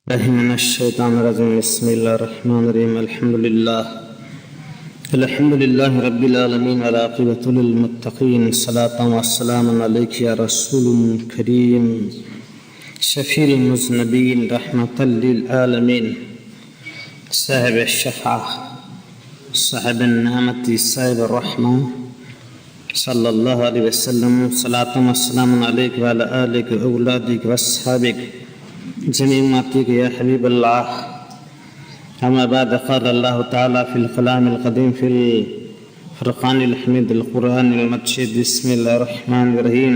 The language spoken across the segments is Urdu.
من الشيطان الرجيم بسم الله الرحمن الرحيم الحمد لله رب العالمين والعاقبة للمتقين صلاة والسلام عليك يا رسول كريم شفيع المذنبين رحمة للعالمين صاحب الشفاعة صاحب النعمة صاحب الرحمة صلى الله عليه وسلم صلاة والسلام عليك وعلى آلك وأولادك وأصحابك جميع أمتك يا حبيب الله. أما بعد قال الله تعالى في الكلام القديم في الفرقان الحميد القرآن المجيد بسم الله الرحمن الرحيم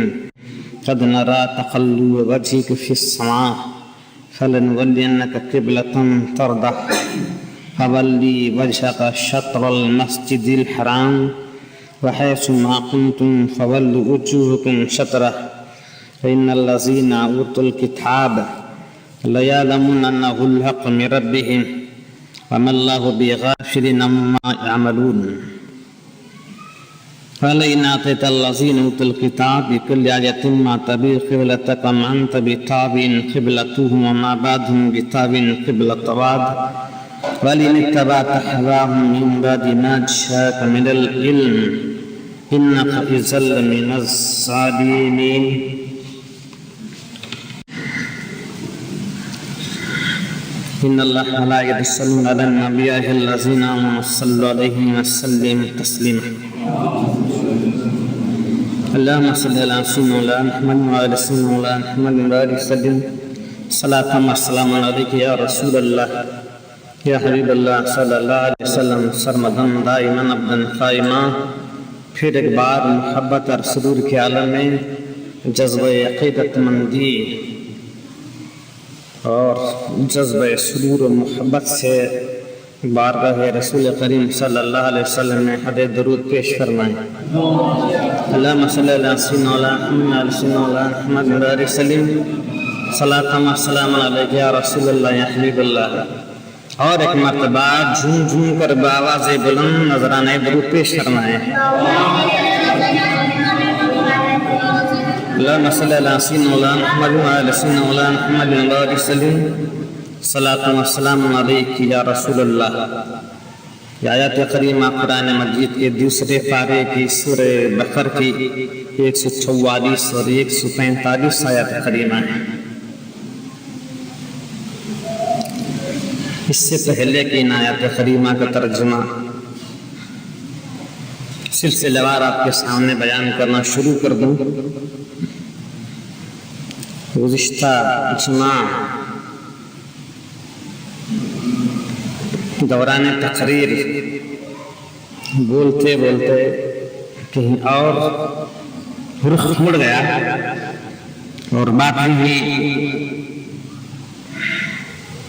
قد نرى تقلب وجهك في السماء فلنولينك قبلة ترضى فولي وجهك شطر المسجد الحرام وحيث ما كنتم فولوا وجوهكم شطره فإن الذين أوتوا الكتاب ليعلمون أنه الحق من ربهم وما الله بغافل عما يعملون. فلئن أعطيت الذين أوتوا الكتاب بكل آية ما تبع قبلتك وما أنت بتابع قبلتهم وما بعدهم بتابع قبلة بعض ولئن اتبعت أهواءهم من بعد ما جاءك من العلم إنك إذا لمن الظالمين. إن الله ملائكته يصلون على النبي يا أيها الذين آمنوا صلوا عليه وسلموا تسليما. اللهم صل على سيدنا محمد وعلى سيدنا محمد وبارك وسلم صلاة والسلام عليك يا رسول الله يا حبيب الله صلی اللہ علیہ وسلم سرمدن دائما ابدن قائما. پھر ایک بار محبت اور سرور کے عالم میں جذبہ عقیدت مندی اور جذبہ سرور و محبت سے بارگاہ رسول کریم صلی اللہ علیہ وسلم نے حد درود پیش فرمائے. اللہم صلی اللہ سیدنا محمد وعلیہ وسلم صلاۃ و سلام علیک یا رسول اللہ یا حبیب اللہ. اور ایک مرتبہ جھوم جھوم کر بآواز بلند نذرانہ درود پیش فرمائے. اللہم صلی اللہ سیدنا محمد وعلی سیدنا محمد وعلیہ وسلم صلاۃ و سلام علیک یا رسول اللہ. یہ آیات کریمہ قرآن مجید کے دوسرے پارے کی سورہ بقرہ کی 144 اور 145 آیات کریمہ ہیں. اس سے پہلے کی ان آیات کریمہ کا ترجمہ سلسلہ وار آپ کے سامنے بیان کرنا شروع کر دوں. گزشتہ اجماع دوران تقریر بولتے بولتے کہیں اور رخ مڑ گیا اور بات بھی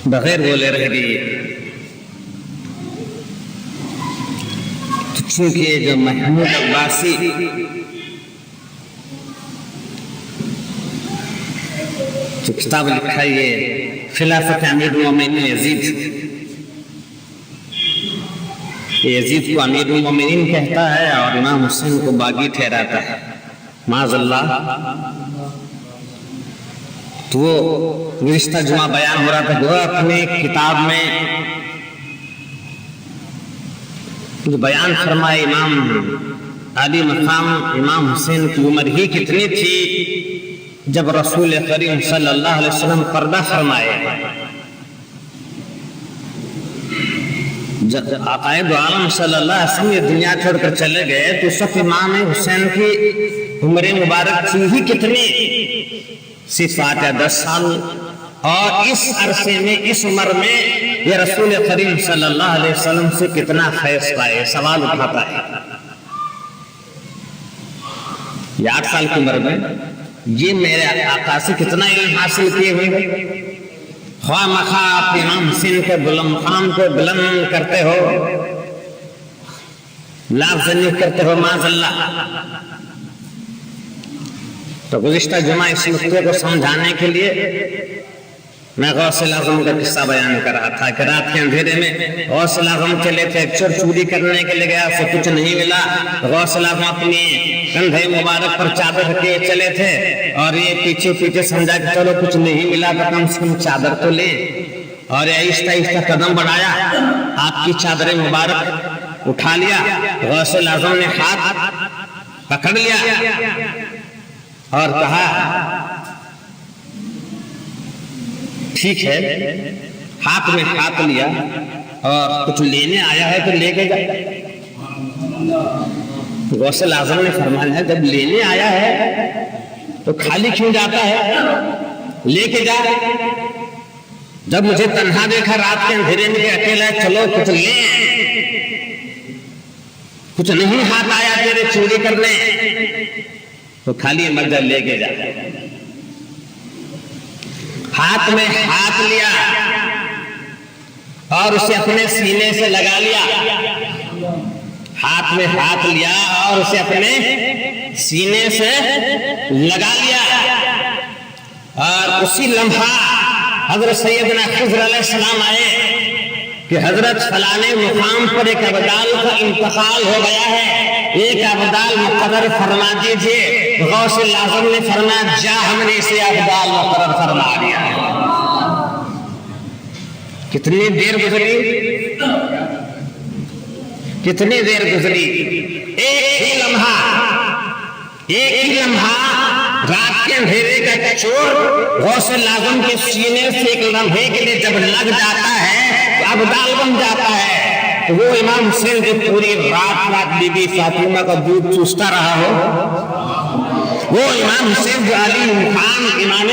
بغیر بولے رہ گئی. چونکہ جو محمود عباسی جو کتاب لکھا ہے یہ خلافت امیر المومنین یزید کو امیر المومنین کہتا ہے اور امام حسین کو باغی ٹھہراتا ہے معاذ اللہ. تو وہ گزشتہ جمعہ بیان ہو رہا تھا وہ اپنی کتاب میں جو بیان فرمائے امام علی مقام امام حسین کی عمر ہی کتنی تھی جب رسول کریم صلی اللہ علیہ وسلم پردہ فرمائے. جب عقائد عالم صلی اللہ علیہ وسلم یہ دنیا چھوڑ کر چلے گئے تو اس وقت امام حسین کی عمر مبارک تھی ہی کتنی صرف 8-10 سال. اور اس عرصے میں اس عمر میں یہ رسول کریم صلی اللہ علیہ وسلم سے کتنا فیض پائے سوال اٹھاتا ہے. یہ 8 سال کی عمر میں یہ میرے آقا سے کتنا علم حاصل کیے ہوئے. خواہ مخواہ آپ امام حسین کے بلند مقام کو بلند کرتے ہو لافظ کرتے ہو معاذ اللہ. تو گزشتہ جمعہ اس نقطے کو سمجھانے کے لیے میں غوث اعظم کا قصہ بیان کر رہا تھا کہ رات کے اندھیرے میں غوث اعظم چلے تھے چور چوری کرنے کے لیے گیا اسے کچھ نہیں ملا. غوث اعظم اپنی کندھے مبارک پر چادر کے چلے تھے اور یہ پیچھے پیچھے سمجھا کہ چلو کچھ نہیں ملا تو کم سے کم چادر تو لیں. اور آہستہ آہستہ قدم بڑھایا، آپ کی چادر مبارک اٹھا لیا، غوث اعظم نے ہاتھ پکڑ لیا اور کہا ٹھیک ہے، ہاتھ میں ہاتھ لیا اور کچھ لینے آیا ہے تو لے کے جا۔ غوث اعظم نے فرمایا جب لینے آیا ہے تو خالی کیوں جاتا ہے، لے کے جا۔ جب مجھے تنہا دیکھا رات کے اندھیرے میں اکیلا، چلو کچھ لے آئیں، کچھ نہیں ہاتھ آیا تیرے چوری کرنے تو خالی مت جا، لے کے جا۔ ہاتھ میں ہاتھ لیا اور اسے اپنے سینے سے لگا لیا، ہاتھ میں ہاتھ لیا اور اسے اپنے سینے سے لگا لیا، اور اسی لمحہ حضرت سیدنا خضر علیہ السلام آئے کہ حضرت فلانے مقام پر ایک ابدال کا انتقال ہو گیا ہے، ایک ابدال مقرر فرما دیجئے۔ غوث اعظم نے فرمایا جا، ہم نے اسے ابدال مقرر فرما دیا ہے۔ کتنی دیر گزری، کتنی دیر گزری، ایک ہی لمحہ رات کے اندھیرے کا چور غوث اعظم کے سینے سے ایک لمحے کے لیے جب لگ جاتا ہے تو ابدال بن جاتا ہے۔ تو وہ امام حسین جو پوری رات بی بی فاطمہ کا دودھ چوستا رہا ہو، وہ امام حسین جو علی مقام امام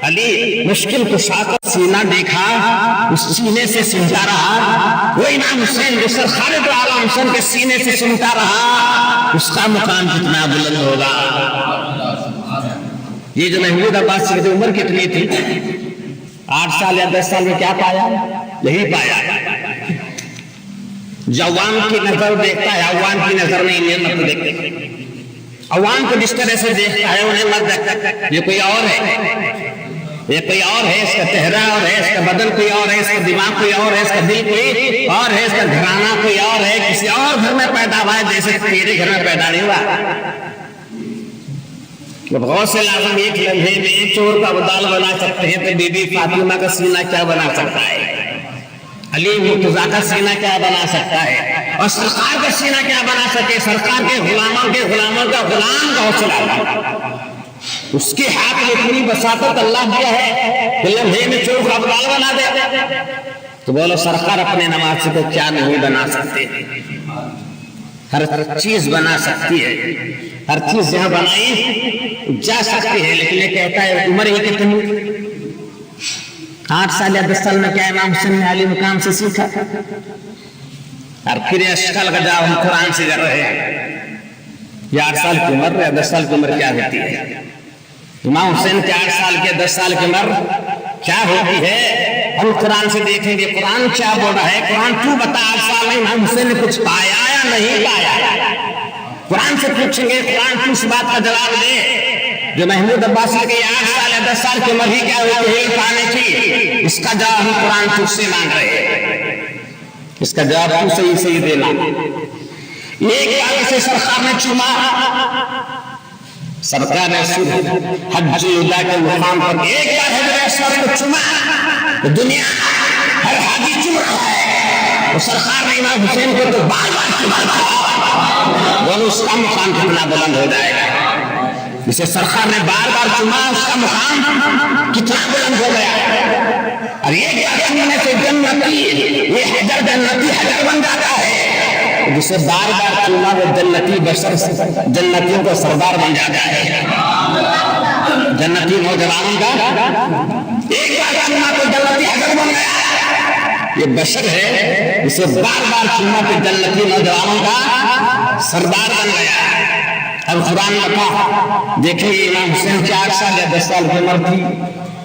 علی مشکل کشا کا سینہ دیکھا، اس سینے سے سمجھا رہا، وہ امام حسین جو سرکار دو عالم حسین کے سینے سے سمجھا رہا، اس کا مقام کتنا بلند ہوگا۔ یہ جو محمود عباس کی عمر کتنی تھی، 8 سال یا 10 سال میں کیا پایا، یہی پایا۔ جو عوام کی نظر دیکھتا ہے، عوام کی نظر میں انہیں مت دیکھتے، عوام کو جس طرح سے دیکھتا ہے انہیں مت دیکھتا، یہ کوئی اور ہے، یہ کوئی اور ہے، اس کا چہرہ اور ہے، اس کا بدن کوئی اور ہے، اس کا دماغ کوئی اور ہے، اس کا دل کوئی اور ہے، اس کا گھرانہ کوئی اور ہے، کسی اور گھر میں پیدا ہوا ہے، جیسے تیرے گھر میں پیدا نہیں ہوا۔ جب غوث اعظم ایک لمحے میں چور کا ابدال بنا سکتے ہیں تو بی بی فاطمہ کا سینہ کیا بنا سکتا ہے، علی مرتضیٰ کا سینہ کیا بنا سکتا ہے، اور سرکار کا سینہ کیا بنا سکے۔ سرکار کے غلاموں کا غلام کا حوصلہ، اس کے ہاتھ میں اتنی بساطت اللہ دیا ہے کہ لمحے میں چور کا ابدال بنا دے۔ تو بولو سرکار اپنے نماز کو کیا نہیں بنا سکتے، ہر چیز بنا سکتی ہے، ہر چیز جہاں بنائی جا سکتی ہے، لیکن یہ کہتا ہے عمر ہی کتنی، 8 سال یا 10 سال میں کیا امام حسین نے علی مقام سے سیکھا، اور پھر یہ اشکال کا جواب ہم قرآن سے کر رہے ہیں۔ یہ 8 سال کی عمر یا 10 سال کی عمر کیا ہوتی ہے، امام حسین کے 8 سال کے 10 سال کی عمر کیا ہوتی ہے، ہم قرآن سے دیکھیں گے قرآن کیا بول رہا ہے۔ قرآن تو بتا 8 سال میں امام حسین نے کچھ پایا یا نہیں پایا، قرآن سے پوچھیں گے، قرآن کی اس بات کا جواب دے جو محمود عباسی کے 8 سال یا 10 سال کی عمر ہی کیا ہوتی ہے پانے کی، اس کا جواب ہم قرآن تجھ سے مانگ رہے ہیں، اس کا جواب تو صحیح دینا۔ ایک بار اسے سرکار نے چوما، سرکار نے حج الوداع کے مقام پر ایک بار حضرت اسود کو چوما تو دنیا ہر حاجی چوم رہا ہے، اور سرکار نے امام حسین کو تو بار بار چوما، بولو اس کا مقام کتنا بلند ہو جائے گا۔ جسے سرکار نے بار بار چوما اس کا مقام کتنا بلند ہو گیا۔ اور ایک بار چومنے سے جنتی، یہ حجر جنتی حجر بن جاتا ہے، جسے بار بار چوما وہ جنتی بشر جنتیوں کا سردار بن جاتا ہے، جنتی نوجوانوں کا ایک بار چوما تو جنتی حجر بن گیا۔ یہ بشر ہے جسے بار بار چوما تو جنتی نوجوانوں کا سردار بن گیا۔ اب قرآن میں کہا دیکھیں امام حسین 4 سال یا 10 سال کی عمر تھی،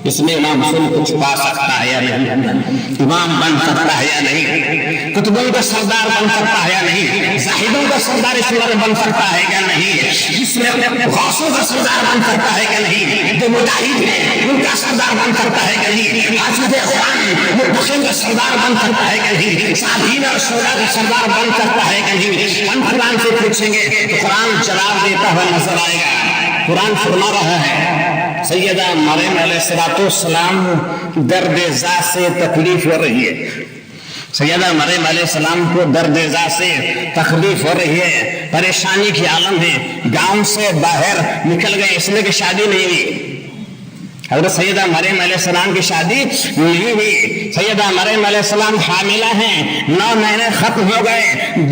اس میں امام حسین کچھ پا سکتا ہے یا نہیں، امام بن سکتا ہے یا نہیں، کتبوں کا سردار بن سکتا ہے یا نہیں، زاہدوں کا سردار اس میں بن سکتا ہے یا نہیں، اس میں غوثوں کا سردار بن سکتا ہے یا نہیں، جو مجاہد ہیں ان کا سردار بن سکتا ہے یا نہیں، حافظ قرآن متقین کا سردار بن سکتا ہے یا نہیں، صالحین اور شہداء کا سردار بن سکتا ہے یا نہیں۔ ہم قرآن سے پوچھیں گے تو قرآن جواب دیتا ہوا نظر آئے گا۔ قرآن فرما رہا ہے سیدہ مریم علیہ السلام درد ذات سے تکلیف ہو رہی ہے. سیدہ مریم علیہ السلام کو درد ذات سے تکلیف ہو رہی ہے, پریشانی کی عالم ہے. گاؤں سے باہر نکل گئے اس لیے کہ شادی نہیں ہوئی. حضرت سیدہ مریم علیہ السلام کی شادی نہیں ہوئی. سیدہ مریم علیہ السلام حاملہ ہیں, 9 مہینے ختم ہو گئے,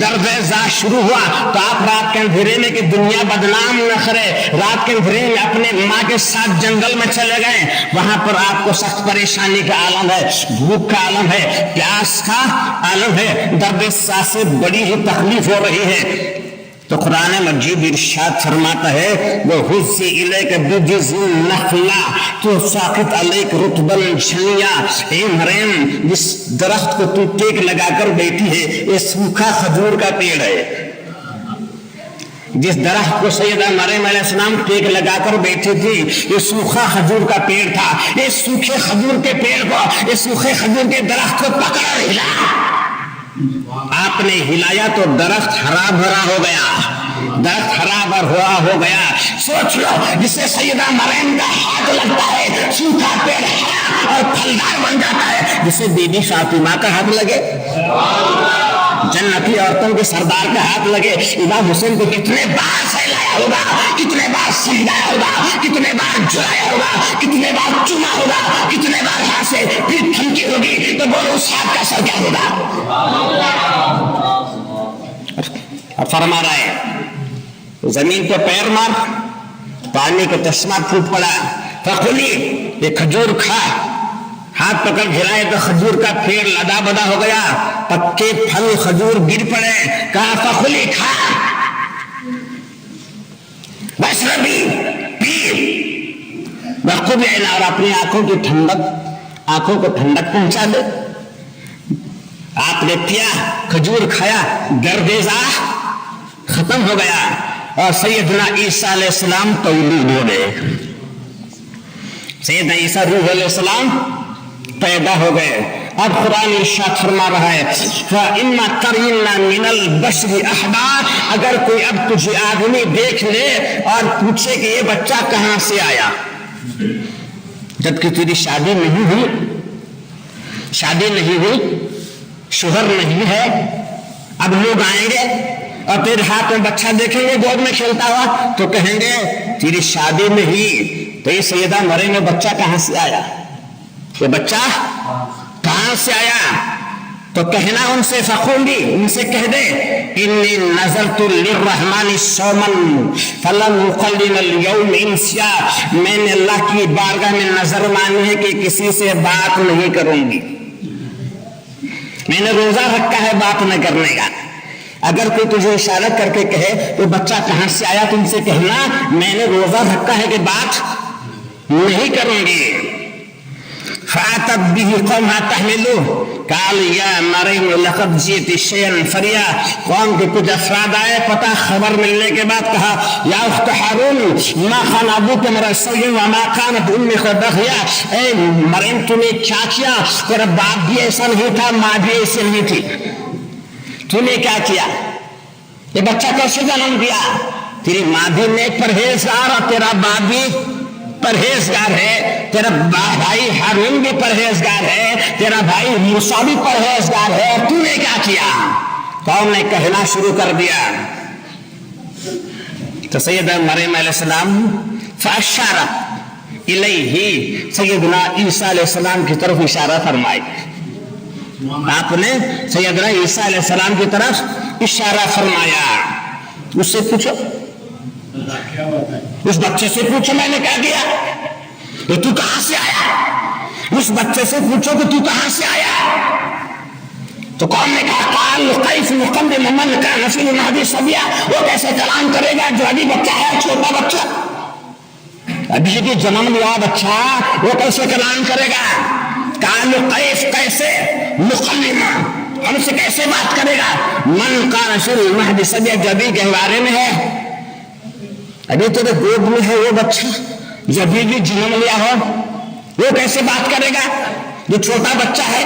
درد ذات شروع ہوا. تو آپ رات کے اندھیرے میں کہ دنیا بدنام نہ کرے, رات کے اندھیرے میں اپنے ماں کے ساتھ جنگل میں چلے گئے. وہاں پر آپ کو سخت پریشانی کا عالم ہے, بھوک کا عالم ہے, پیاس کا عالم ہے, درد ذات سے بڑی ہی تکلیف ہو رہی ہے. تو قرآن مجید ارشاد فرماتا ہے وَهُزِّ إِلَيْكَ بِجِذْعِ النَّخْلَةِ تُسَاقِطْ عَلَيْكَ رُطْبًا جَنِيًّا. اے مریم, جس درخت کو تو ٹیک لگا کر بیٹھی ہے یہ سوکھا کھجور کا پیڑ ہے. جس درخت کو سیدہ مریم علیہ السلام ٹیک لگا کر بیٹھی تھی یہ سوکھا کھجور کا پیڑ تھا. یہ سوکھے کھجور کے پیڑ کو, یہ سوکھے کھجور کے درخت کو پکڑ ہلا. آپ نے ہلایا تو درخت ہرا بھرا ہو گیا, درخت ہرا بھرا ہو گیا. سوچ لو, جسے سیدہ مریم کا ہاتھ لگتا ہے سوکھا پیڑ ہرا اور پھلدار بن جاتا ہے. جسے بی بی فاطمہ کا ہاتھ لگے, جنتی عورتوں کے سردار کا ہاتھ لگے, امام حسین کو کتنے بار سہلایا ہوگا, کتنے بار سمجھایا ہوگا, کتنے بار جلایا ہوگا, کتنے بار چوما ہوگا, کتنے بار ہاتھ سے پھر تھمکی ہوگی. تو بولو اس ہاتھ کا اثر کیا ہوگا. اور فرما رہا ہے زمین پہ پیر مار, پانی کا چشمہ پھوٹ پڑا. فکلی, یہ کھجور کھا. ہاتھ پکڑ گرائے تو کھجور کا پیڑ لدا بدا ہو گیا, پکے پھل کھجور گر پڑے. کہا فکلی, کھا, بس ربی پی, بخوب لینا, اور اپنی آنکھوں کی ٹھنڈک, آنکھوں کو ٹھنڈک پہنچا دے. آپ نے پیا, کھجور کھایا, درد ذات ختم ہو گیا اور سیدنا عیسیٰ علیہ السلام تولید ہو گئے. سیدنا عیسیٰ روح علیہ السلام پیدا ہو گئے. اب قرآن ارشاد فرما رہا ہے فَإِمَّا تَرِينَ مِنَ الْبَشْرِ أَحَدًا, اگر کوئی اب تجھے آدمی دیکھ لے اور پوچھے کہ یہ بچہ کہاں سے آیا, جبکہ تیری شادی نہیں ہوئی, شادی نہیں ہوئی, شوہر نہیں ہے, اب لوگ آئیں گے اور تیرے ہاتھ میں بچہ دیکھیں گے گود میں کھیلتا ہوا تو کہیں گے تیری شادی میں ہی تو یہ سیدہ مریم میں بچہ کہاں سے آیا, یہ بچہ کہاں سے آیا. تو کہنا ان سے فقولی, ان سے کہہ دے انی نذرت للرحمن صوما فلن اکلم اليوم انسیا, میں نے اللہ کی بارگاہ میں نظر مانی ہے کہ کسی سے بات نہیں کروں گی. میں نے روزہ رکھا ہے بات نہ کرنے کا. اگر کوئی تجھے اشارہ کر کے کہے تو بچہ کہاں سے آیا, تم سے کہنا میں نے روزہ رکھا ہے کہ بات نہیں کروں گی. فَأَتَتْ بِهِ قَوْمَهَا تَحْمِلُهُ قَالُوا يَا مَرْيَمُ لَقَدْ جِئْتِ شَيْئًا فَرِيًّا. قوم کے کچھ افراد آئے, پتہ خبر ملنے کے بعد کہا یا اخت ہارون ما كان ابوك امرأ سوء وما كانت امك بغيا. اے مریم تم نے کیا کیا, تیرا باپ بھی ایسا نہیں تھا, ماں بھی ایسی نہیں تھی, تو نے کیا کیا, یہ بچہ کیسے جنم دیا. تیری ماں بھی نیک پرہیزگار اور تیرا باپ بھی پرہیزگار ہے, تیرا بھائی ہارون بھی پرہیزگار ہے, تیرا بھائی موسیٰ بھی پرہیزگار ہے, تو نے کیا کیا. قوم نے کہنا شروع کر دیا. تو سیدہ مریم علیہ السلام فاشارت الیہ, سیدنا عیسیٰ علیہ السلام کی طرف اشارہ فرمائی. آپ نے سیدنا عیسیٰ علیہ السلام کی طرف اشارہ فرمایا. اس سے پوچھو, اس بچے سے پوچھو میں نے کیا کیا, تو کہاں سے آیا. اس بچے سے پوچھو کہ تو کہاں سے آیا. تو قوم نے کہا قال کیف نقدم من کان فی المہد صبیا, وہ کیسے کلام کرے گا جو ابھی بچہ ہے, چھوٹا بچہ, ابھی بھی جنم لیا بچہ, وہ کیسے کلام کرے گا. قال کیف, کیسے, مقلم, ہم سے کیسے بات کرے گا. من کان فی المہد صبیا, جو ابھی گہوارے میں ہے, ابھی تیرے گود میں ہے وہ بچہ, جو ابھی بھی جنم لیا ہو, وہ کیسے بات کرے گا جو چھوٹا بچہ ہے.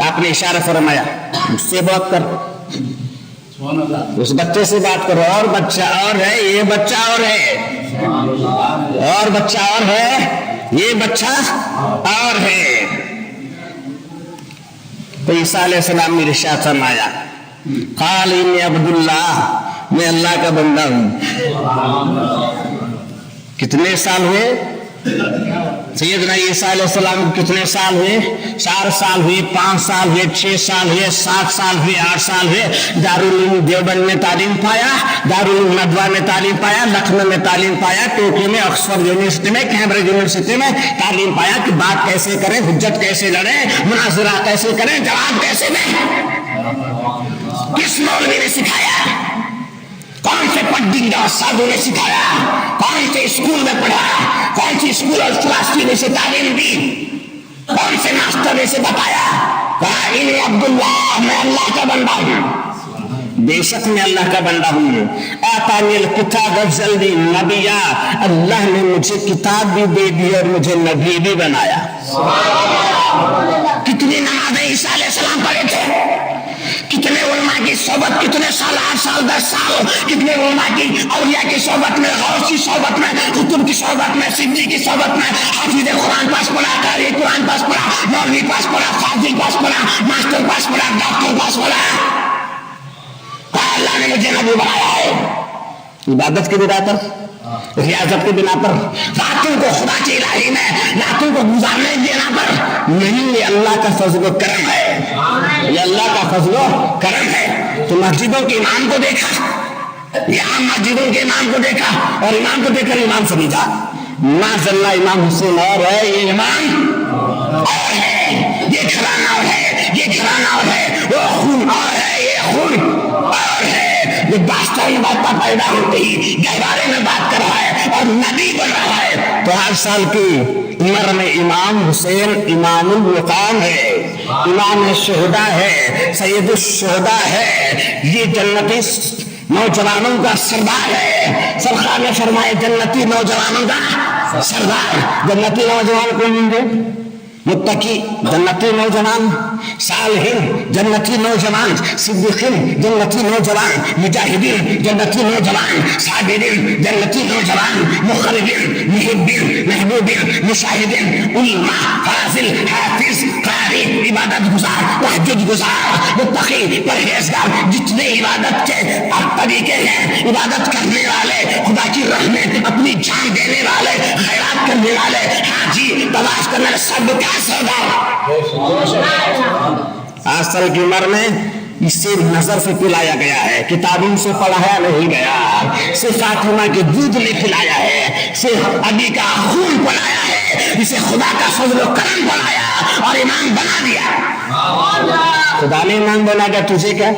آپ نے اشارہ فرمایا اس سے بات کر, اس بچے سے بات کرو, اور بچہ اور ہے, یہ بچہ اور ہے, اور بچہ اور ہے، یہ بچہ اور ہے۔ تو عیسیٰ علیہ السلام نے ارشاد فرمایا قال انی عبداللہ، میں اللہ کا بندہ ہوں۔ کتنے سال ہوئے سیدنا عیسیٰ علیہ السلام کو؟ کتنے سال ہوئے؟ 4 سال ہوئے، 5 سال ہوئے، 6 سال ہوئے، 7 سال ہوئے، 8 سال ہوئے۔ دارالعلوم دیوبند میں تعلیم پایا، دارالعلوم ندوہ میں تعلیم پایا، لکھنؤ میں تعلیم پایا، ٹوکیو میں، آکسفورڈ یونیورسٹی میں، کیمبرج یونیورسٹی میں تعلیم پایا کہ بات کیسے کریں، حجت کیسے لڑیں، مناظرہ کیسے کریں، جواب کیسے دیں۔ کس مولوی نے سکھایا؟ کون سے پنڈت سادھو نے سکھایا؟ کون سے اسکول میں پڑھایا؟ کون سی اسکول اور کلاس نے سے تعلیم دی؟ کون سے ماسٹر نے سے بتایا؟ کہا انی عبداللہ، میں اللہ کا بندہ ہوں۔ بے شک میں اللہ کا بندہ ہوں۔ آتانی الکتاب جلدی نبیا، اللہ نے مجھے کتاب بھی دے دی اور مجھے نبی بھی بنایا۔ کتنی نمازیں عیسیٰ علیہ السلام پڑھے تھے؟ کتنے علماء کی صحبت، کتنے سال، 8 سال، 10 سال، کتنے علماء کی، اولیاء کی صحبت میں، غوث کی صحبت میں، قطب کی صحبت میں، صدیق کی صحبت میں، حافظ قرآن پاس پڑھا، قاری قرآن پاس پڑھا، مولوی پاس پڑھا، فاضل پاس پڑھا، ماسٹر پاس پڑھا، ڈاکٹر پاس پڑھا۔ اللہ نے مجھے نبی بنایا ہے۔ عبادت کی بنا پر، ریاضت کی بنا پر، راتوں کو خدا کی الہی میں راتوں کو گزارنے دینا پر نہیں، یہ اللہ کا فضل و کرم ہے، یہ اللہ کا فضل و کرم ہے۔ تو مسجدوں کے امام کو دیکھا، یہاں مسجدوں کے امام کو دیکھا اور امام کو دیکھ کر امام سمجھا، ماشاءاللہ امام حسین اور ہے، یہ امام اور ہے، یہ گھرانہ اور ہے، یہ گھرانہ اور ہے، وہ خون اور ہے، یہ خون اور ہے۔ یہ بادشاہ میں بات پیدا ہوتے ہی گہوارے میں بات کر رہا ہے اور نبی بن رہا ہے۔ تو 8 سال کی عمر میں امام حسین امام المقام ہے، امام الشہداء ہے، سید الشہداء ہے، یہ جنتی نوجوانوں کا سردار ہے۔ سرکار نے فرمائے جنتی نوجوانوں کا سردار۔ جنتی نوجوان کون ہوں گے؟ متقی جنتی نوجوان، صالحین جنتی نوجوان، صدیقین جنتی نوجوان، مجاہدین جنتی نوجوان، صابرین جنتی نوجوان، مقربین، محبین، محبوبین، مشاہدین، علماء، فاضل، حافظ، قاری، عبادت گزار، تہجد گزار، متقی، پرہیزگار، جتنے عبادت کے طریقے ہیں، عبادت کرنے والے، خدا کی راہ میں اپنی جان دینے والے، خیرات کرنے والے، حاجی طواف کرنے والے، سب کا سردار۔ 8 سال کی عمر میں اسے نظر سے پلایا گیا ہے، کتابوں سے پڑھایا نہیں گیا، اسے فاطمہ کے دودھ میں پلایا ہے، اسے ابی کا خون پلایا ہے، اسے خدا کا فضل و کرم بنایا اور امام بنا دیا۔ خدا نے امام بنا دیا، تجھے کیا؟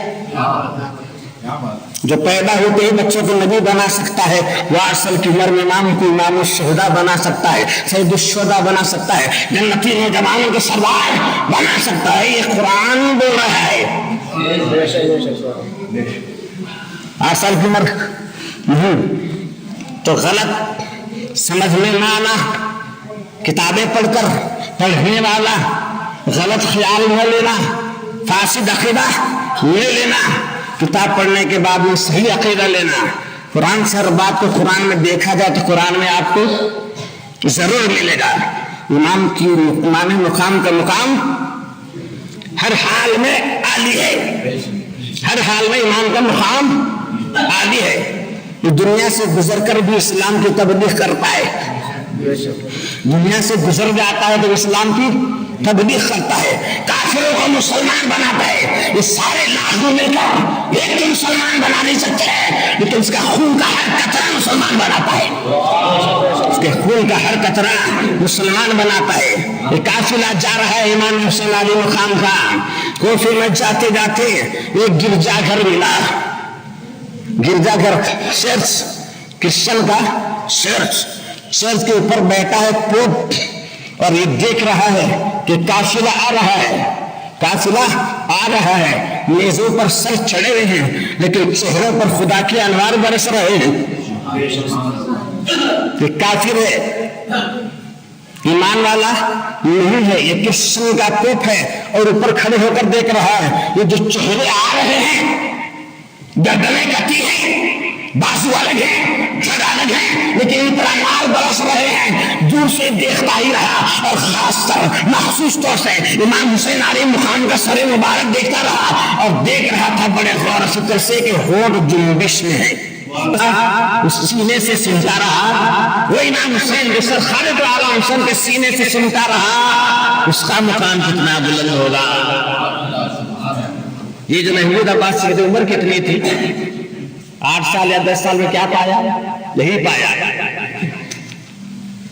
جو پیدا ہوتے ہی بچوں کو نبی بنا سکتا ہے، وہ 8 سال کی عمر میں امام کو امام الشہداء بنا سکتا ہے، سید الشہداء بنا سکتا ہے، جنتی نوجوانوں کے سردار بنا سکتا ہے۔ یہ قرآن بول رہا ہے۔ 8 سال کی عمر تو غلط سمجھ میں نہ آنا، کتابیں پڑھ کر پڑھنے والا غلط خیال نہ لینا، فاسد عقیدہ نہ لینا، کتاب پڑھنے کے بعد میں صحیح عقیدہ لینا۔ قرآن سے ہر بات کو قرآن میں دیکھا جائے تو قرآن میں آپ کو ضرور ملے گا۔ امام کی امام مقام کا مقام ہر حال میں عالی ہے، ہر حال میں امام کا مقام عالی ہے۔ یہ دنیا سے گزر کر بھی اسلام کی تبلیغ کرتا ہے، دنیا سے گزر جاتا ہے تو اسلام کی تبلیغ کرتا ہے، کافروں کو مسلمان بناتا ہے۔ یہ سارے لاکھوں مل کر ایک مسلمان بنا نہیں سکتے ہیں، لیکن اس کا خون کا ہر قطرہ مسلمان بناتا ہے، اس کے خون کا ہر قطرہ مسلمان بناتا ہے۔ یہ قافلہ جا رہا ہے امام حسین علی مقام کا، کوفے میں جاتے جاتے ایک گرجا گھر ملا، گرجا گھر چرچ، کرسچن کا چرچ، چرچ کے اوپر بیٹھا ہے پوپ اور یہ دیکھ رہا ہے کہ قافلہ آ رہا ہے، قافلہ آ رہا ہے، میزوں پر سر چڑھے ہوئے ہیں لیکن چہروں پر خدا کے انوار برس رہے ہیں۔ یہ کافر ہے، ایمان والا نہیں ہے، یہ کرسچن کا پوپ ہے اور اوپر کھڑے ہو کر دیکھ رہا ہے۔ یہ جو چہرے آ رہے ہیں، گردنیں کٹی ہیں، بازو الگ ہے، جڑ الگ ہے، لیکن اتنا مار برس رہے ہیں، دور سے دیکھتا ہی رہا، اور خاص طور محسوس طور سے امام حسین علیہ مقام کا سر مبارک دیکھتا رہا، اور دیکھ رہا تھا بڑے غور و فکر سے کہ ہونٹ جنبش میں ہے، اس سینے سے سمجھا رہا، وہ امام حسین جو سر خالد عالم حسین کے سینے سے سمجھتا رہا، اس کا مقام کتنا بلند ہوگا۔ یہ جو محمود عباس کی عمر کتنی تھی؟ 8 سال یا 10 سال میں کیا پایا؟ یہی پایا۔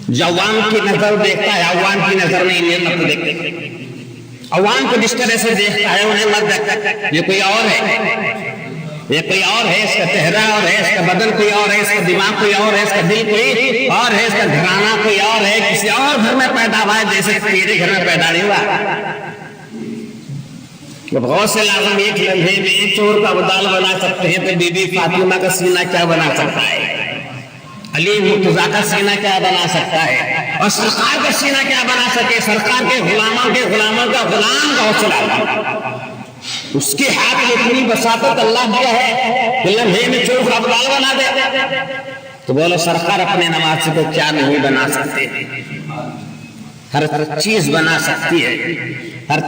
جو عوام کی نظر دیکھتا ہے، عوام کی نظر نہیں، نعمت دیکھتا، عوام کو جس طرح سے دیکھتا ہے انہیں مت دیکھتا، یہ کوئی اور ہے، یہ کوئی اور ہے، اس کا چہرہ اور ہے، اس کا بدن کوئی اور ہے، اس کا دماغ کوئی اور ہے، اس کا دل کوئی اور ہے، اس کا گھرانہ کوئی اور ہے، کسی اور گھر میں پیدا ہوا ہے، جیسے میرے گھر میں پیدا نہیں ہوا۔ غوث اعظم ایک لمحے میں چور کا بدال بنا سکتے ہیں تو بی بی فاطمہ کا سینہ کیا بنا سکتا ہے؟ علی مرتضیٰ کا سینہ کیا بنا سکتا ہے؟ اور سرکار کا سینہ کیا بنا سکے؟ سرکار کے غلاموں کا غلام غوث اعظم، اس کے ہاتھ میں اتنی بساطت اللہ دیا ہے کہ لمحے میں چور کا بدال بنا دے۔ تو بولو سرکار اپنے نماز کو کیا نہیں بنا سکتے؟ ہر چیز بنا سکتی ہے، ہر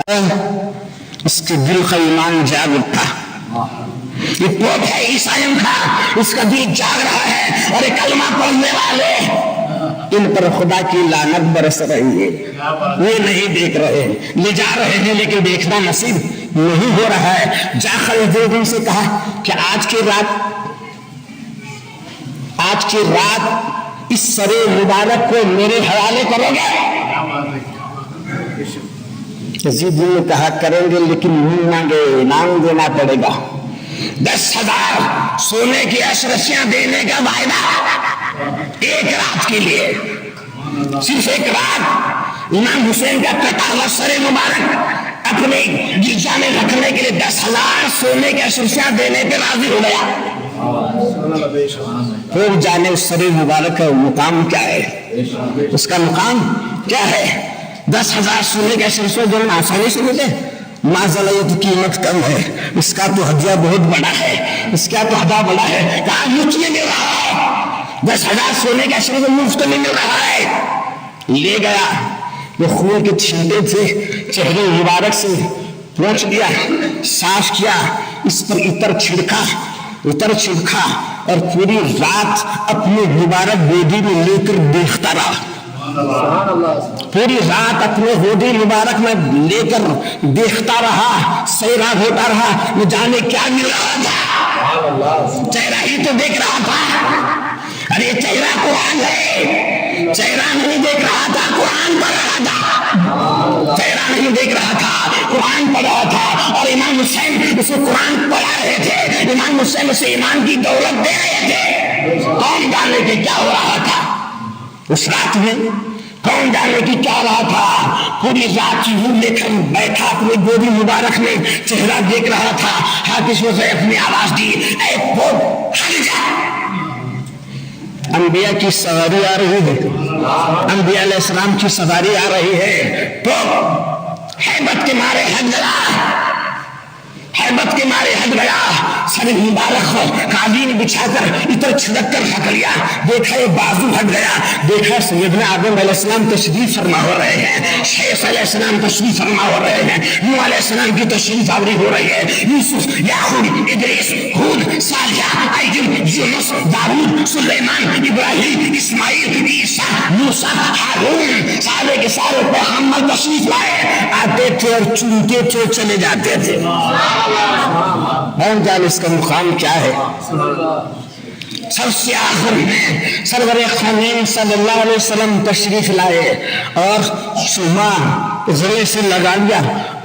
اس کے دل کا ایمان جاگ اٹھا، یہ پوپ ہے عیسائیوں کا، اس کا دل جاگ رہا ہے، اور یہ کلمہ پڑھنے والے ان پر خدا کی لعنت برس رہی ہے، وہ نہیں دیکھ رہے، لے جا رہے ہیں لیکن دیکھنا نصیب نہیں ہو رہا ہے۔ جعفر الدین سے کہا کہ آج کی رات اس سر مبارک کو میرے حوالے کرو گے؟ یزید نے کہا کریں گے لیکن ملنا گے، انعام دینا پڑے گا، 10,000 سونے کی اشرفیاں دینے کا وعدہ، ایک رات کے لیے، صرف ایک رات۔ امام حسین کا کٹا ہوا سر مبارک اپنے گرجا میں رکھنے کے لیے 10,000 سونے کی اشرفیاں دینے پہ راضی ہو گیا۔ پھر جانے اس سر مبارک کا مقام کیا ہے، اس کا مقام کیا ہے؟ 10,000 سونے کے اشرفیاں جو آسانی سے ملے، معذاللہ یہ تو قیمت کم ہے، اس کا تو ہدیہ بہت بڑا ہے، اس کا تو ہدیہ بڑا ہے، کہاں مفت میں مل رہا ہے، 10,000 سونے کے اشرفیاں مفت میں مل رہا ہے۔ لے گیا، وہ خون کے چھینٹے تھے چہرے مبارک سے پوچھ دیا، صاف کیا، اس پر عطر چھڑکا اور پوری رات اپنے مبارک گودی میں لے کر دیکھتا رہا، پوری رات اپنے گودی مبارک میں لے کر دیکھتا رہا، سیراب ہوتا رہا، نہ جانے کیا مل رہا تھا، چہرہ ہی تو دیکھ رہا تھا، ارے چہرہ قرآن ہے، چہرہ نہیں دیکھ رہا تھا، قرآن پڑھ رہا تھا، چہرہ نہیں دیکھ رہا تھا، قرآن پڑھ رہا تھا، اور امام حسین اسے قرآن پڑھا رہے تھے، امام حسین اسے ایمان کی دولت دے رہے تھے، کون جانے کے کیا ہو رہا تھا اس رات میں، کون جانے کی کیا رہا تھا، پوری رات یوں لے کر بیٹھا اپنے گودی مبارک میں، چہرہ دیکھ رہا تھا، حافظ حذیفہ نے آواز دی، اے پوپ ہٹ جا، انبیاء کی سواری آ رہی ہے، انبیاء علیہ السلام کی سواری آ رہی ہے، پوپ ہیبت کے مارے ہٹ گیا، ہیبت کے مارے ہٹ گیا، سر مبارک قالین بچھا کر ادھر چھڑک کر رکھ لیا، دیکھا یہ بازو ہٹ گیا، دیکھا سیدنا آدم علیہ السلام تشریف فرما ہو رہے ہیں، شیخ علیہ السلام تشریف فرما ہو رہے ہیں، نوح علیہ السلام کی تشریف آوری ہو رہی ہے، یوسف، یعقوب، ادریس، ہود، صالح، ایوب، یونس، داؤد، سلیمان، ابراہیم، اسماعیل، عیسیٰ، موسیٰ، ہارون، سارے کے سارے پیغمبر تشریف لائے، آتے تھے اور چنتے تھے چلے جاتے تھے، کون جانے اس کا مقام کیا ہے۔ سب سے آخر میں سرور خانین صلی اللہ علیہ وسلم تشریف لائے اور شما گلے سے لگا لیا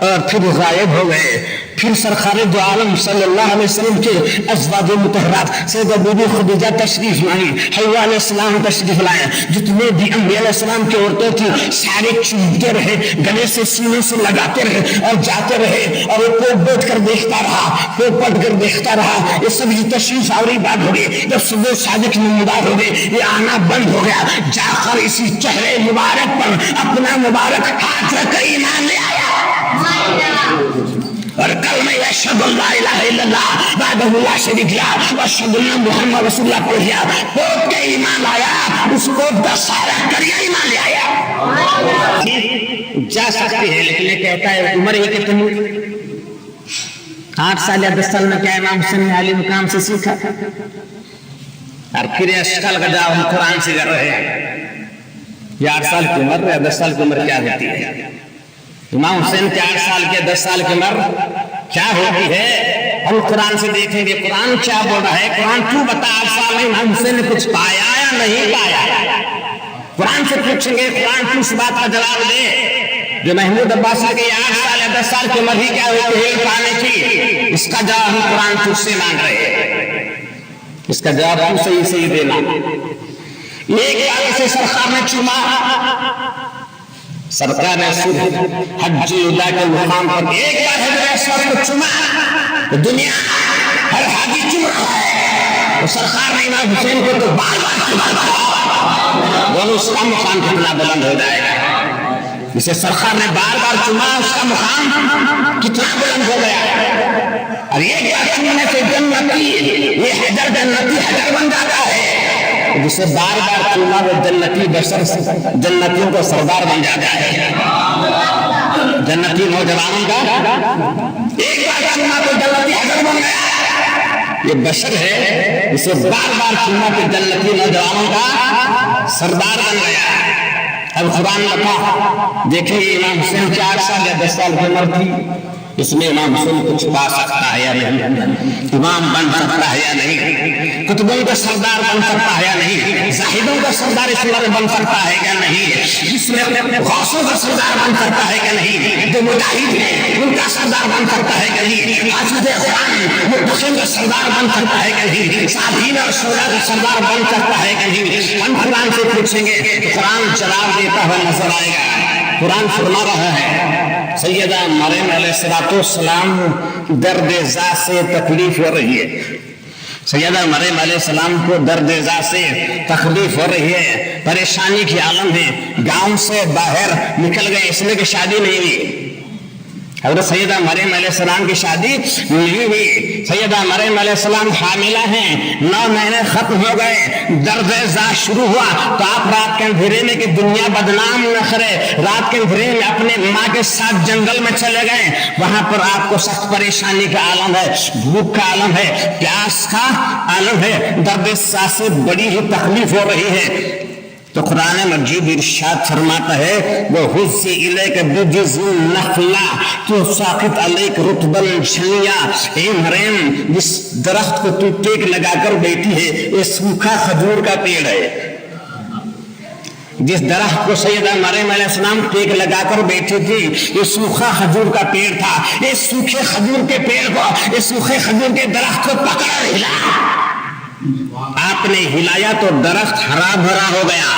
اور پھر غائب ہو گئے، پھر سرکار دو عالم صلی اللہ علیہ وسلم کے ازواج مطہرات سیدہ بی بی خدیجہ تشریف لائی، حوا علیہ السلام تشریف لائے، جتنے بھی انبیاء علیہ السلام کی عورتیں تھیں سارے چومتے رہے، گلے سے سینے سے لگاتے رہے اور جاتے رہے، اور وہ پوپ بیٹھ کر دیکھتا رہا، پوپ پڑھ کر دیکھتا رہا، یہ سب یہ تشریف آوری بات ہو گئی، جب صبح صادق نمودار ہو گئی، یہ آنا بند ہو گیا، جا کر اسی چہرے مبارک پر اپنا مبارک ہاتھ رکھ کر ایمان لے آیا، اور کلمہ اشہد اللہ الہ الا اللہ وحدہ لا شریک لہ واشہد ان محمد رسول اللہ پڑھ لیا، کوٹ کے ایمان لایا، اس کو 10 سال کریا ایمان لے آیا۔ جا سکتی ہے لیکن یہ کہتا ہے عمر ہی کتنی 8 سال یا 10 سال میں کیا امام حسین نے علی مقام سے سیکھا، اور پھر اشکال کا جواب ہم قرآن سے کر رہے ہیں۔ یہ 8 سال کی عمر یا 10 سال کی عمر کیا ہوتی ہے؟ امام حسین کے 8 سال کے 10 سال کی عمر کیا ہوتی ہے؟ ہم قرآن سے دیکھیں گے قرآن کیا بول رہا ہے۔ قرآن کیوں بتا 8 سال میں امام حسین نے کچھ پایا یا نہیں پایا؟ قرآن سے پوچھیں گے قرآن کیوں اس بات کا جواب دے جو محمود عباسی کے 8 سال یا 10 سال کی عمر ہی کیا ہوتی ہے پانے کی؟ اس کا جواب ہم قرآن تجھ سے مانگ رہے ہیں، اس کا جواب ہم صحیح دینا۔ ایک بار اسے سرکار نے چوما، سرکار نے حج الوداع کے مقام پر ایک بار حجر اسود کو چوما، تو دنیا ہر حاجی چوم رہا ہے، تو سرکار نے امام حسین کو تو بار بولو اس کا مقام کتنا بلند ہو جائے گا۔ جسے سرکار نے بار بار چوما اس کا مقام کتنا بلند ہو گیا۔ اور ایک بار چومنے سے جنتی، یہ حجر جنتی حجر بن جاتا ہے، جسے بار بار چوما وہ جنتی بشر جنتیوں کو سردار بن جاتا ہے۔ جنتی نوجوانوں کا ایک بار چوما تو جنتی حجر بن گیا۔ یہ بشر ہے جسے بار بار چوما تو جنتی نوجوانوں کا سردار بن گیا۔ اب قرآن لکھا دیکھیں امام حسین 4 سال یا 10 سال کی عمر تھی، اس میں امام حسین کچھ پا سکتا ہے یا نہیں، امام بن سکتا ہے یا نہیں، کتبوں کا سردار بن سکتا ہے یا نہیں، زاہدوں کا سردار اس میں بن سکتا ہے یا نہیں، جس میں اپنے غوثوں کا سردار بن سکتا ہے یا نہیں، جو مجاہد ہیں ان کا سردار بن سکتا ہے یا نہیں، حافظ قرآن مرتقین کا سردار بن سکتا ہے یا نہیں، صالحین اور شہداء کا سردار بن سکتا ہے یا نہیں۔ ہم قرآن سے پوچھیں گے تو قرآن جواب دیتا ہوا نظر آئے گا۔ قرآن فرما رہا ہے سیدہ مریم علیہ السلام درد ذات سے تکلیف ہو رہی ہے، سیدہ مریم علیہ السلام کو درد ذات سے تکلیف ہو رہی ہے، پریشانی کی عالم ہے، گاؤں سے باہر نکل گئے اس لیے کہ شادی نہیں ہوئی۔ حضرت سیدہ مریم علیہ السلام کی شادی نہیں ہوئی، سیدہ مریم علیہ السلام حاملہ ہیں، 9 مہینے ختم ہو گئے، درد ذات شروع ہوا تو آپ رات کے اندھیرے میں کہ دنیا بدنام نہ کرے، رات کے اندھیرے میں اپنے ماں کے ساتھ جنگل میں چلے گئے، وہاں پر آپ کو سخت پریشانی کا عالم ہے، بھوک کا عالم ہے، پیاس کا عالم ہے، درد ذات سے بڑی ہی تکلیف ہو رہی ہے۔ تو قرآن مجید ارشاد فرماتا ہے وَهُزِّ إِلَيْكَ بِجِذْعِ النَّخْلَةِ تُسَاقِطْ عَلَيْكَ رُطْبًا جَنِيًّا۔ اے مریم جس درخت کو تو ٹیک لگا کر بیٹھی ہے یہ سوکھا کھجور کا پیڑ ہے۔ جس درخت کو سیدہ مریم علیہ السلام ٹیک لگا کر بیٹھی تھی یہ سوکھا کھجور کا پیڑ تھا۔ یہ سوکھے کھجور کے پیڑ کو، یہ سوکھے کھجور کے درخت کو پکڑ ہلا، آپ نے ہلایا تو درخت ہرا بھرا ہو گیا،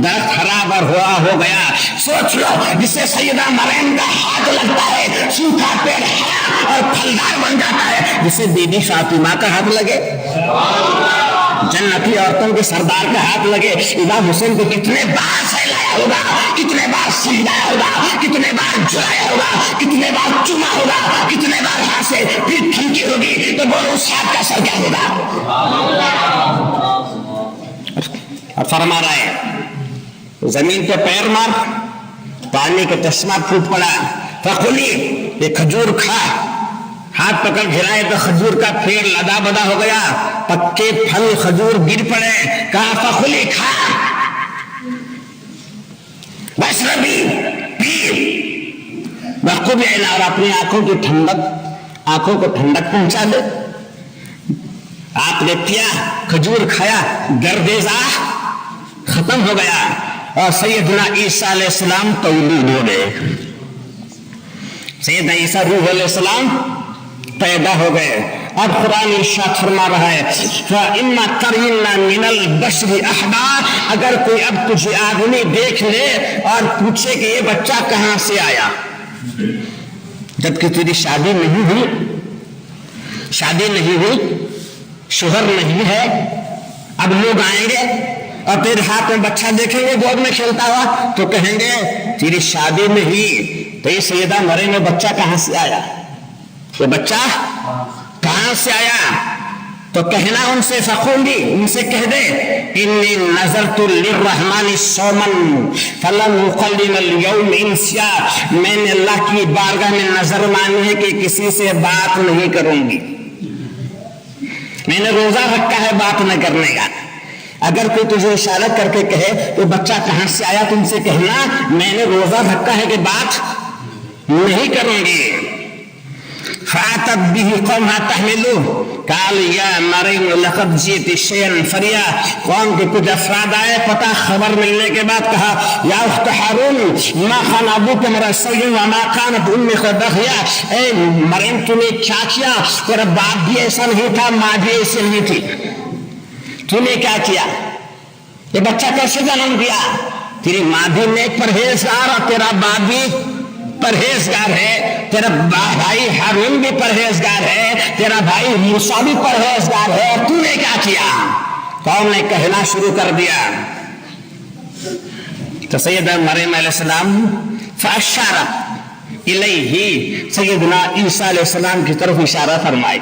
درخت ہرا بھرا ہو گیا۔ سوچ لو جسے سیدہ مریم کا ہاتھ لگتا ہے سوکھا پیڑ ہرا اور پھلدار بن جاتا ہے، جسے بی بی فاطمہ کا ہاتھ لگے، جنتی عورتوں کے سردار کا ہاتھ لگے، امام حسین کو کتنے بار سہلایا ہوگا، کتنے بار سمجھایا ہوگا، کتنے بار جلایا ہوگا، کتنے بار چوما ہوگا، کتنے بار ہاتھ سے پھر تھمکی ہوگی، تو بولو اس ہاتھ کا اثر کیا ہوگا؟ اور فرما رہا ہے زمین پہ پیر مار، پانی کا چشمہ پھوٹ پڑا، فقلی یہ کھجور کھا، ہاتھ پکڑ گھرائے تو کھجور کا پیڑ لدا بدا ہو گیا، پکے پھل کھجور گر پڑے، کہا فقلی کھا، بس ربی پی، بخوب عینا، اور اپنی آنکھوں کی ٹھنڈک، آنکھوں کو ٹھنڈک پہنچا دے۔ آپ نے پیا، کھجور کھایا، درد ذات ختم ہو گیا، اور سیدنا عیسیٰ علیہ السلام تولید ہو گئے، سیدنا عیسیٰ روح علیہ السلام پیدا ہو گئے۔ اب قرآن ارشاد فرما رہا ہے فَإِمَّا تَرَيِنَّ مِنَ الْبَشَرِ أَحَدًا، اگر کوئی اب تجھے آدمی دیکھ لے اور پوچھے کہ یہ بچہ کہاں سے آیا، جبکہ تیری شادی نہیں ہوئی، شادی نہیں ہوئی، شوہر نہیں ہے، اب لوگ آئیں گے اور تیرے ہاتھ میں بچہ دیکھیں گے گود میں کھیلتا ہوا تو کہیں گے تیری شادی نہیں، تو یہ سیدہ مریم میں بچہ کہاں سے آیا؟ وہ بچہ کہاں سے آیا؟ تو کہنا ان سے فخونگی، ان سے کہہ دے انی نذرت للرحمن صوما فلن اکلم اليوم انسیا، میں نے اللہ کی بارگاہ میں نظر مانی ہے کہ کسی سے بات نہیں کروں گی، میں نے روزہ رکھا ہے بات نہ کرنے کا۔ اگر کوئی تجھے اشارہ کر کے کہے تو بچہ کہاں سے آیا، تم سے کہنا میں نے روزہ رکھا ہے کہ بات نہیں کروں گی۔ فاتت به قومها تحملوه قال یا مریم لقد جئت شیئا فریا، قوم کے کچھ افراد آئے پتہ خبر ملنے کے بعد کہا یا اخت ہارون ما کان ابوک امرأ سوء وما کانت امک بغیا، اے مریم تو نے کیا کیا، تیرا باپ بھی ایسا نہیں تھا ماں بھی ایسی نہیں تھی، تو نے کیا کیا، یہ بچہ کیسے جنم دیا، تیری ماں بھی نیک پرہیزگار اور تیرا باپ بھی پرہیزگار ہے، تیرا بھائی ہارون بھی پرہیزگار ہے، تیرا بھائی موسیٰ بھی پرہیزگار ہے، تو نے کیا کیا؟ قوم نے کہنا شروع کر دیا۔ تو سیدہ مریم علیہ السلام فاشارت الیہ، سیدنا عیسیٰ علیہ السلام کی طرف اشارہ فرمائی،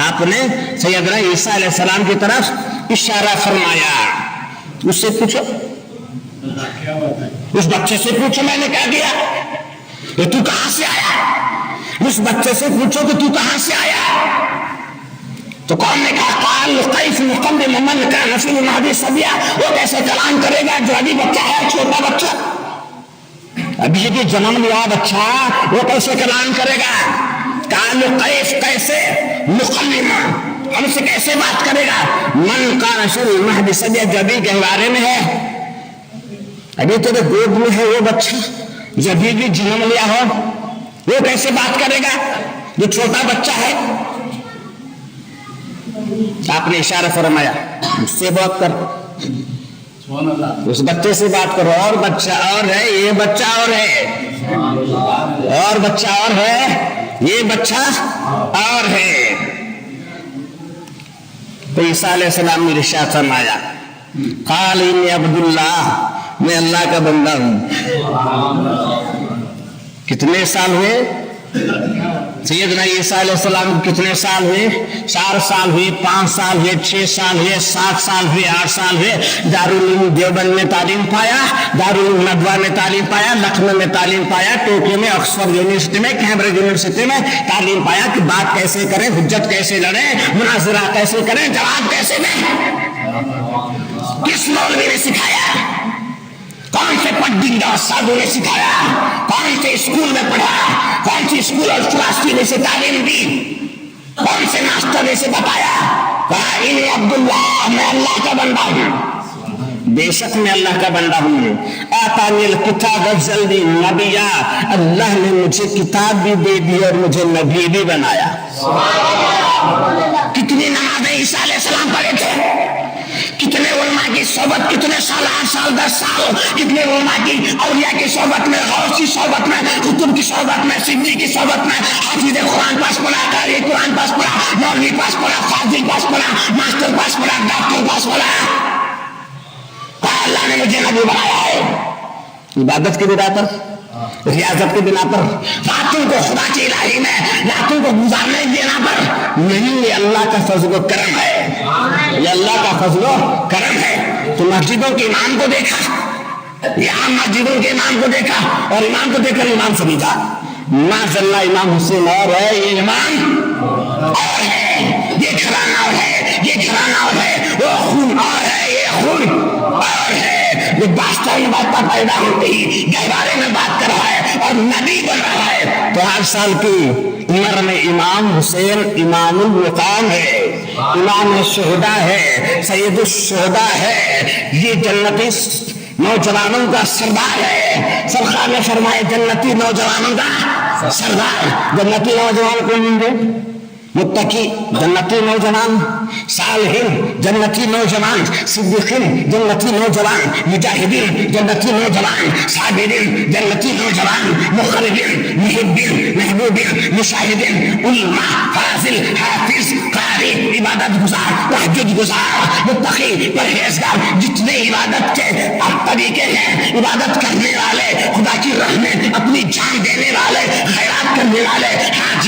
آپ نے سیدنا عیسیٰ علیہ السلام کی طرف اشارہ فرمایا۔ اس سے پوچھو، اس بچے سے پوچھو میں نے کیا کیا، یہ تو کہاں سے آیا، اس بچے سے پوچھو کہ تو کہاں سے آیا۔ تو قوم نے کہا قال کیف نقدم من کان فی المہد صبیا، وہ کیسے کلام کرے گا جو ابھی بچہ ہے، چھوٹا بچہ، ابھی یہ جنم لیا بچہ، وہ کیسے کلام کرے گا۔ قال کیف، کیسے، نقدم، ہم سے کیسے بات کرے گا، من کان فی المہد صبیا، جو ابھی کے بارے میں ہے، ابھی تیرے گود میں ہے وہ بچہ جو ابھی بھی جنم لیا ہو، وہ کیسے بات کرے گا، جو چھوٹا بچہ ہے۔ آپ نے اشارہ فرمایا اس سے بات کر، اس بچے سے بات کرو، اور بچہ اور ہے، یہ بچہ اور ہے، اور بچہ اور ہے، یہ بچہ اور ہے۔ تو عیسیٰ علیہ السلام نے ارشاد فرمایا قال انی عبداللہ، میں اللہ کا بندہ ہوں۔ کتنے سال ہوئے سیدنا عیسیٰ علیہ السلام کو، کتنے سال ہوئے، 4 سال ہوئے، 5 سال ہوئے، 6 سال ہوئے، 7 سال ہوئے، 8 سال ہوئے۔ دارالعلوم دیوبند میں تعلیم پایا، دارالعلوم ندوہ میں تعلیم پایا، لکھنؤ میں تعلیم پایا، ٹوکیو میں، آکسفورڈ یونیورسٹی میں، کیمبرج یونیورسٹی میں تعلیم پایا کہ بات کیسے کریں، حجت کیسے لڑیں، مناظرہ کیسے کریں، جواب کیسے دیں۔ کس مولوی نے سکھایا، کون سے پنڈت استادوں نے سکھایا، کون سے اسکول میں پڑھا، کون سی اسکول اور یونیورسٹی نے سے تعلیم دی، کون سے ماسٹر نے سے بتایا، کہا انی عبداللہ، میں اللہ کا بندہ ہوں۔ بے شک میں اللہ کا بندہ ہوں۔ آتانی الکتاب جلدی نبیا، اللہ نے مجھے کتاب بھی دے دی اور مجھے نبی بھی بنایا۔ کتنی نمازیں عیسیٰ علیہ السلام پڑھے تھے، کتنے علماء کی صحبت، کتنے سال، 8 سال، 10 سال، کتنے علماء کی، اولیاء کی صحبت میں، غوث کی صحبت میں، قطب کی صحبت میں، صدیق کی صحبت میں، حافظ قرآن پاس پڑھا، قاری قرآن پاس پڑھا، مولوی پاس پڑھا، فاضل پاس پڑھا، ماسٹر پاس پڑھا، ڈاکٹر پاس پڑھا۔ اللہ نے مجھے نبی بنایا ہے، عبادت کی بنا پر، ریاضت کی بنا پر، راتوں کو خدا کی الہی میں راتوں کو گزارنے کی بنا پر نہیں، یہ اللہ کا فضل و کرم ہے، یہ اللہ کا فضل و کرم ہے۔ تو مسجدوں کے امام کو دیکھا، یہاں مسجدوں کے امام کو دیکھا، اور امام کو دیکھ کر امام سمجھا ماشاءاللہ امام حسین اور ہے، یہ امام اور ہے، یہ گھرانہ اور ہے، یہ گھرانہ اور ہے، وہ خون اور ہے، یہ خون اور ہے۔ یہ بادشاہی بات پر پیدا ہوتی ہی گہوارے میں بات کر رہا ہے اور نبی بن رہا ہے۔ تو 8 سال کی عمر میں امام حسین امام المقام ہے، امام الشہداء ہے، سید الشہداء ہے، یہ جنتی نوجوانوں کا سردار ہے۔ سرکار نے فرمائے جنتی نوجوانوں کا سردار، جنتی نوجوان کو ملے، متقی جنتی نوجوان، صالحین جنتی نوجوان، صدیقین جنتی نوجوان، مجاہدین جنتی نوجوان، صابرین جنتی نوجوان، مقربین، محبین، محبوبین، مشاہدین، علماء، فاضل، حافظ، قاری، عبادت گزار، تہجد گزار، متقی، پرہیزگار، جتنے عبادت کے طریقے ہیں، عبادت کرنے والے، خدا کی راہ میں اپنی جان دینے والے، خیرات کرنے والے، حاجی